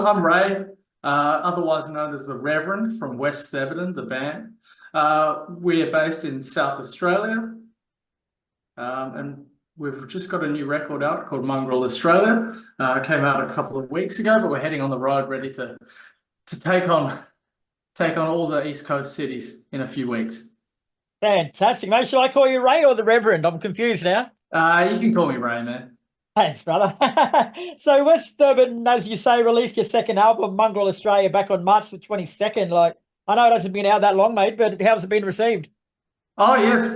I'm Ray, otherwise known as the Reverend from West Thebarton, the band. We are based in South Australia, and we've just got a new record out called Mongrel Australia. It came out a couple of weeks ago, but we're heading on the road, ready to take on all the East Coast cities in a few weeks. Fantastic, mate. Shall I call you Ray or the Reverend? I'm confused now. You can call me Ray, man. Thanks, brother. So West Thebarton, as you say, released your second album, Mongrel Australia, back on March the 22nd. Like, I know it hasn't been out that long, mate, but how's it been received? Oh, yes.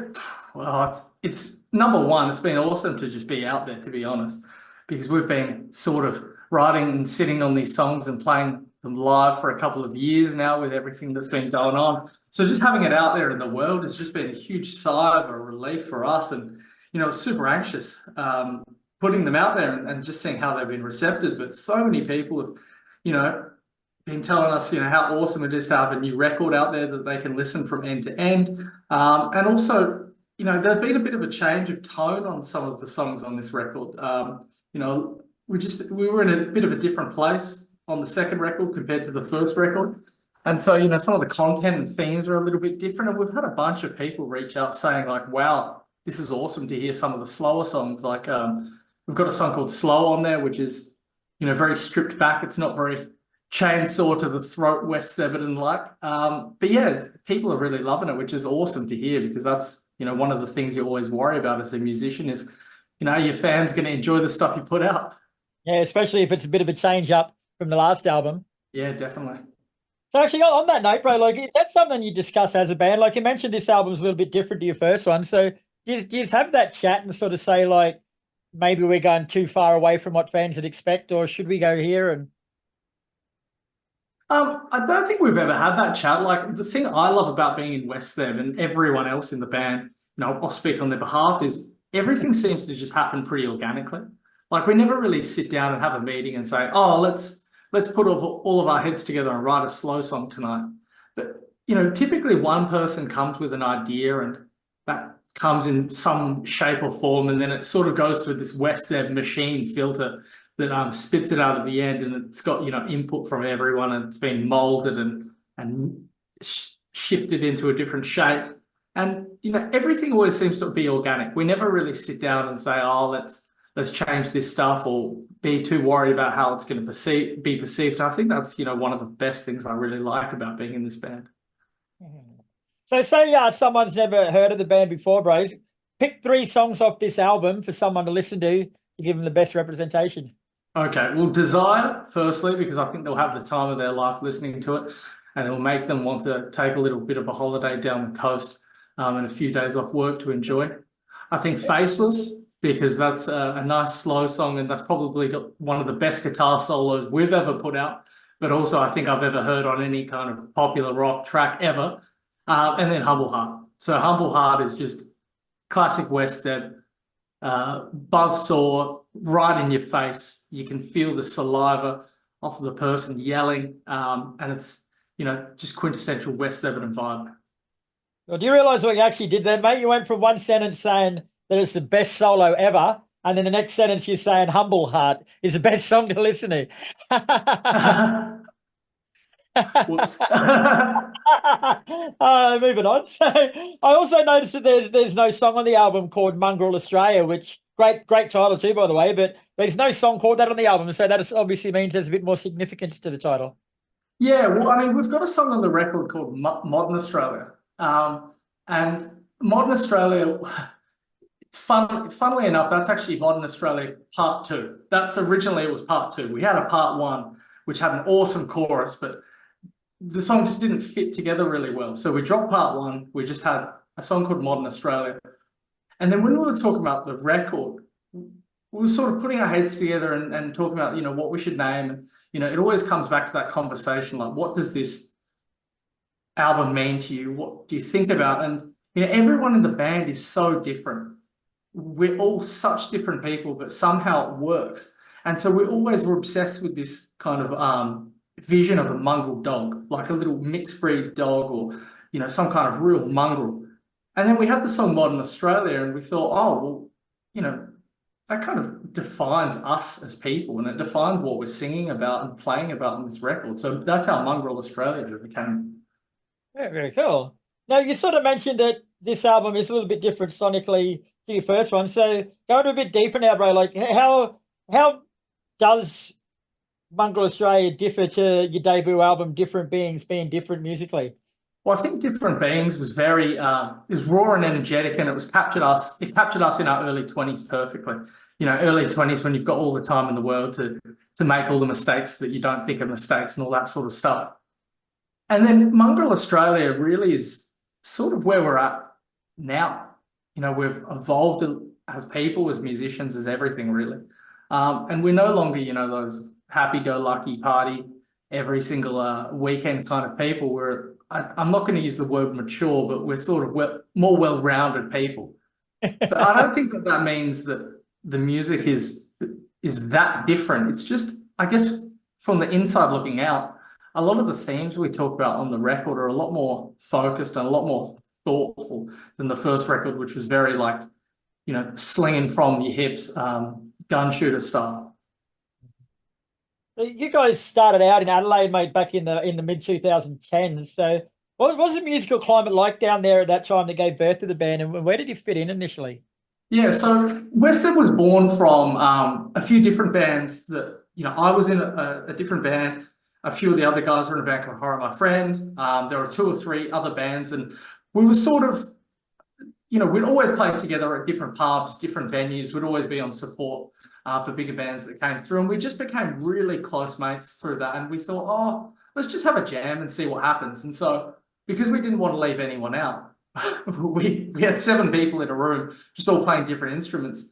Well, it's number one. It's been awesome to just be out there, to be honest, because we've been sort of writing and sitting on these songs and playing them live for a couple of years now with everything that's been going on. So just having it out there in the world has just been a huge sigh of a relief for us. And, super anxious putting them out there and just seeing how they've been receptive. But so many people have, been telling us, how awesome it is to have a new record out there that they can listen from end to end. And also, there's been a bit of a change of tone on some of the songs on this record. We were in a bit of a different place on the second record compared to the first record. And so, some of the content and themes are a little bit different. And we've had a bunch of people reach out saying like, wow, this is awesome to hear some of the slower songs. Like we've got a song called Slow on there, which is, very stripped back. It's not very chainsaw to the throat West Thebarton like. But yeah, people are really loving it, which is awesome to hear, because that's, one of the things you always worry about as a musician is, your fans going to enjoy the stuff you put out. Yeah, especially if it's a bit of a change up from the last album. Yeah, definitely. So actually, on that note, bro, like, is that something you discuss as a band? Like you mentioned, this album's a little bit different to your first one. So do you just have that chat and sort of say, like, maybe we're going too far away from what fans would expect, or should we go here? And I don't think we've ever had that chat. Like, the thing I love about being in West Thebarton and everyone else in the band, I'll speak on their behalf, is everything seems to just happen pretty organically. Like, we never really sit down and have a meeting and say, oh, let's put all of our heads together and write a slow song tonight. But, typically one person comes with an idea and that comes in some shape or form, and then it sort of goes through this West Thebarton machine filter that spits it out at the end, and it's got, input from everyone, and it's been molded and shifted into a different shape. And, everything always seems to be organic. We never really sit down and say, oh, let's change this stuff or be too worried about how it's going to be perceived. And I think that's, one of the best things I really like about being in this band. So say someone's never heard of the band before, bros. Pick 3 songs off this album for someone to listen to give them the best representation. Okay, well, Desire, firstly, because I think they'll have the time of their life listening to it, and it'll make them want to take a little bit of a holiday down the coast and a few days off work to enjoy. I think Faceless, because that's a nice slow song, and that's probably got one of the best guitar solos we've ever put out, but also I think I've ever heard on any kind of popular rock track ever. And then Humble Heart. So Humble Heart is just classic West Thebarton, buzzsaw right in your face. You can feel the saliva off of the person yelling, and it's, just quintessential West Thebarton vibe. Well, do you realise what you actually did there, mate? You went from one sentence saying that it's the best solo ever, and then the next sentence you're saying Humble Heart is the best song to listen to. Whoops. Moving on. So I also noticed that there's no song on the album called Mongrel Australia, which great title too, by the way, but there's no song called that on the album. So that obviously means there's a bit more significance to the title. Yeah, well, I mean, we've got a song on the record called Modern Australia. And Modern Australia, funnily enough, that's actually Modern Australia Part 2. That's originally, it was Part 2. We had a Part 1, which had an awesome chorus, but the song just didn't fit together really well. So we dropped Part 1. We just had a song called Modern Australia. And then when we were talking about the record, we were sort of putting our heads together and talking about, what we should name. And, it always comes back to that conversation, like, what does this album mean to you? What do you think about? And, everyone in the band is so different. We're all such different people, but somehow it works. And so we always were obsessed with this kind of vision of a mongrel dog, like a little mixed breed dog, or, some kind of real mongrel. And then we had the song Modern Australia, and we thought, oh, well, that kind of defines us as people, and it defines what we're singing about and playing about on this record. So that's how Mongrel Australia became. Yeah, very cool. Now, you sort of mentioned that this album is a little bit different sonically to your first one. So going a bit deeper now, bro, like how does Mongrel Australia differ to your debut album, Different Beings, being different musically? Well, I think Different Beings was very, it was raw and energetic, and it captured us in our early 20s perfectly. You know, early 20s when you've got all the time in the world to make all the mistakes that you don't think are mistakes and all that sort of stuff. And then Mongrel Australia really is sort of where we're at now. You know, we've evolved as people, as musicians, as everything really. And we're no longer, you know, those happy-go-lucky party every single weekend kind of people. I'm not going to use the word mature, but we're sort of more well-rounded people. But I don't think that means that the music is that different. It's just, I guess, from the inside looking out, a lot of the themes we talk about on the record are a lot more focused and a lot more thoughtful than the first record, which was very like, you know, slinging from your hips, gun shooter style. You guys started out in Adelaide, mate, back in the mid 2010s. So what was the musical climate like down there at that time that gave birth to the band, and where did you fit in initially? Yeah, so West Thebarton was born from a few different bands that, you know, I was in a different band. A few of the other guys were in a band called Horror My Friend. There were 2 or 3 other bands, and we were sort of, you know, we'd always play together at different pubs, different venues. We'd always be on support for bigger bands that came through, and we just became really close mates through that. And we thought, oh, let's just have a jam and see what happens. And so, because we didn't want to leave anyone out, we had 7 people in a room, just all playing different instruments.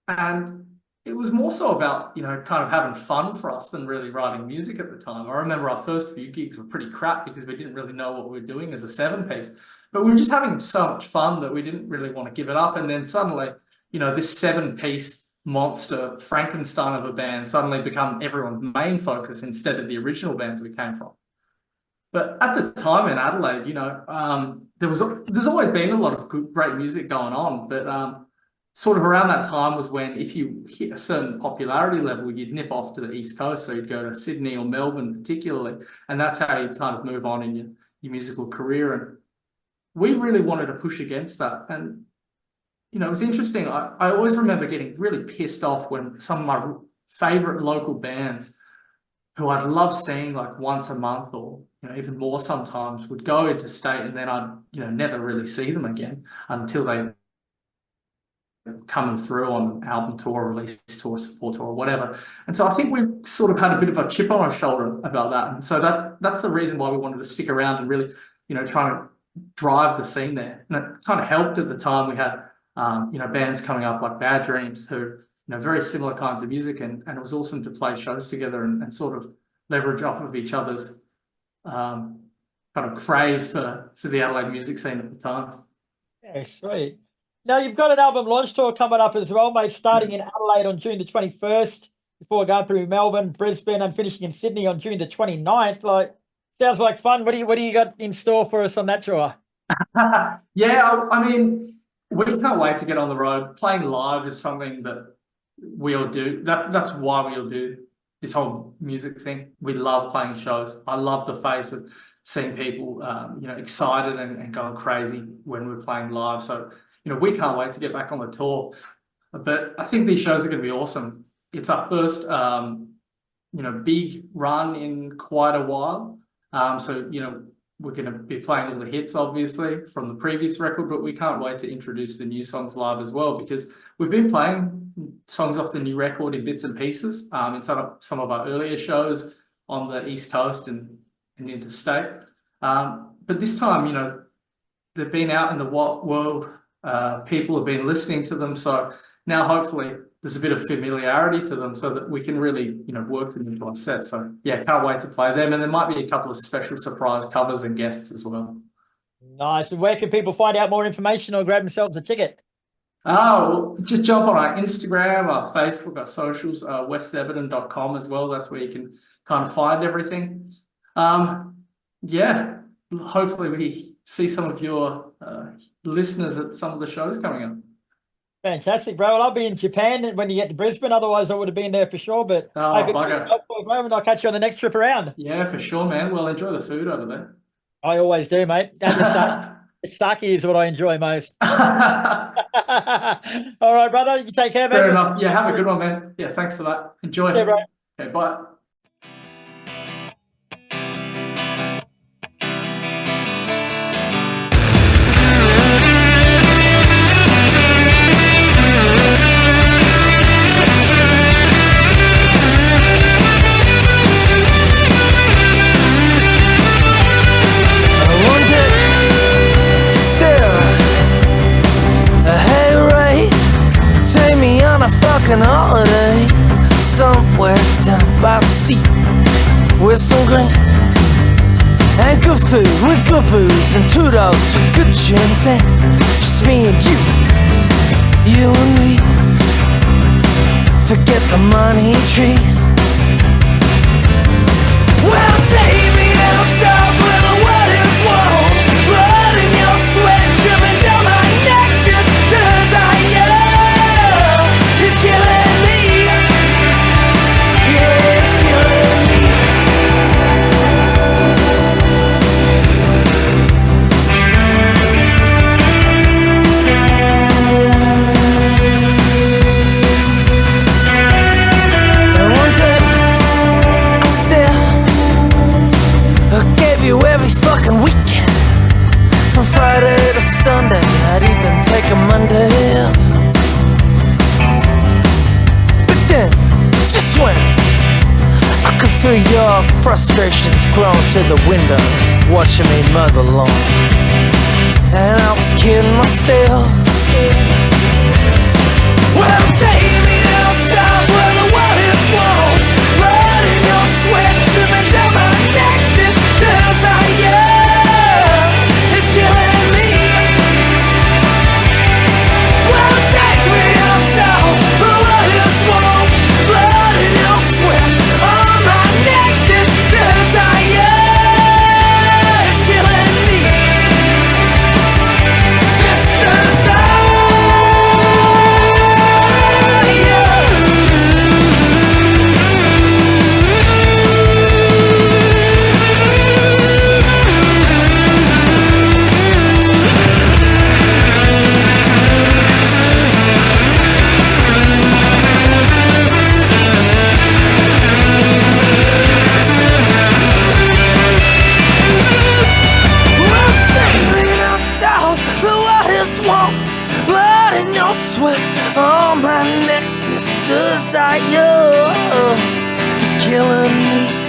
And it was more so about, you know, kind of having fun for us than really writing music at the time. I remember our first few gigs were pretty crap because we didn't really know what we were doing as a 7-piece, but we were just having so much fun that we didn't really want to give it up. And then suddenly, you know, this 7-piece monster Frankenstein of a band suddenly become everyone's main focus instead of the original bands we came from. But at the time in Adelaide, you know, there's always been a lot of great music going on, but sort of around that time was when, if you hit a certain popularity level, you'd nip off to the East Coast. So you'd go to Sydney or Melbourne particularly, and that's how you kind of move on in your musical career. And we really wanted to push against that. And, you know, it was interesting. I always remember getting really pissed off when some of my favorite local bands, who I'd love seeing like once a month or, you know, even more sometimes, would go interstate, and then I'd, you know, never really see them again until they coming through on album tour, release tour, support tour, or whatever. And so I think we sort of had a bit of a chip on our shoulder about that. And so that's the reason why we wanted to stick around and really, you know, try to drive the scene there. And it kind of helped at the time. We had, you know, bands coming up like Bad Dreams, who, you know, very similar kinds of music, and it was awesome to play shows together and sort of leverage off of each other's kind of crave for the Adelaide music scene at the time. Yeah, sweet. Now, you've got an album launch tour coming up as well, mate, starting in Adelaide on June the 21st, before going through Melbourne, Brisbane, and finishing in Sydney on June the 29th. Like, sounds like fun. What do you got in store for us on that tour? Yeah, I mean, we can't wait to get on the road. Playing live is something that we all do. That's why we all do this whole music thing. We love playing shows. I love the face of seeing people, you know, excited and going crazy when we're playing live. So, you know, we can't wait to get back on the tour. But I think these shows are going to be awesome. It's our first, you know, big run in quite a while. So, you know, we're going to be playing all the hits, obviously, from the previous record, but we can't wait to introduce the new songs live as well, because we've been playing songs off the new record in bits and pieces in some of our earlier shows on the East Coast and interstate. But this time, you know, they've been out in the world. People have been listening to them, so now hopefully there's a bit of familiarity to them so that we can really, you know, work them into our set. So yeah, can't wait to play them, and there might be a couple of special surprise covers and guests as well. Nice. And where can people find out more information or grab themselves a ticket? Oh, well, just jump on our Instagram, our Facebook, our socials, westthebarton.com as well. That's where you can kind of find everything. Yeah, hopefully we see some of your listeners at some of the shows coming up. Fantastic, bro. Well, I'll be in Japan when you get to Brisbane. Otherwise, I would have been there for sure. But Oh, hope it's bugger. helpful, bro, and I'll catch you on the next trip around. Yeah, for sure, man. Well, enjoy the food over there. I always do, mate. And the sake is what I enjoy most. All right, brother. You take care, mate. Fair enough. Yeah, have a good one, man. Yeah, thanks for that. Enjoy. Yeah, bro. Okay, bye. Holiday somewhere down by the sea with some green and good food with good booze and two dogs with good chins and just me and you and me. Forget the money trees. Well, take me down south where the world is warm, blood in your sweat dripping down my neck. This desire is killing me. Yeah, it's killing me. And one day I said I gave you every fucking weekend, from Friday to Sunday. I'd even take a Monday off. Then, just when I could feel your frustrations growing to the window, watching me mow the lawn, and I was kidding myself. Well, take me down south where the world is warm, blood in your sweat dripping down my neck. This desire is killing me. Well, take me down south, the world is warm, blood in your sweat on my neck. This desire is killing me. This desire. Well, take me down south, the water's warm, blood in your sweat on my neck. This desire is killing me.